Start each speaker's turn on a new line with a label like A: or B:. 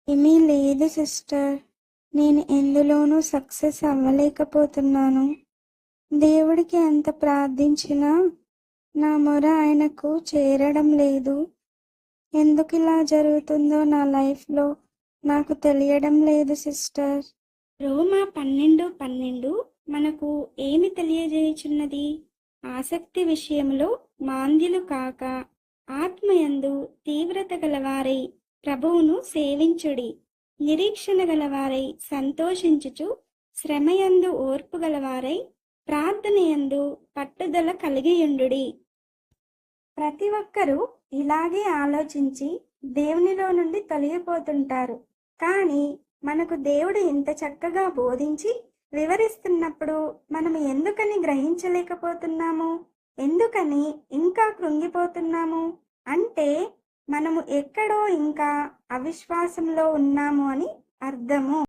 A: ఏమీ లేదు సిస్టర్. నేను ఎందులోనూ సక్సెస్ అవ్వలేకపోతున్నాను. దేవుడికి ఎంత ప్రార్థించినా నా మొర ఆయనకు చేరడం లేదు. ఎందుకు ఇలా జరుగుతుందో నా లైఫ్లో నాకు తెలియడం లేదు సిస్టర్.
B: రోమా 12:12 మనకు ఏమి తెలియజేయుచున్నది? ఆసక్తి విషయంలో మాంద్యులు కాక ఆత్మయందు తీవ్రత గలవారై ప్రభువును సేవించుడి. నిరీక్షణ గలవారై సంతోషించుచు శ్రమయందు ఓర్పు గలవారై ప్రార్థనయందు పట్టుదల కలిగియుండుడి. ప్రతి ఒక్కరూ ఇలాగే ఆలోచించి దేవునిలో నుండి తొలగిపోతుంటారు. కానీ మనకు దేవుడు ఇంత చక్కగా బోధించి వివరిస్తున్నప్పుడు మనం ఎందుకని గ్రహించలేకపోతున్నాము? ఎందుకని ఇంకా కృంగిపోతున్నాము? అంటే మనము ఎక్కడో ఇంకా అవిశ్వాసంలో ఉన్నాము అని అర్థము.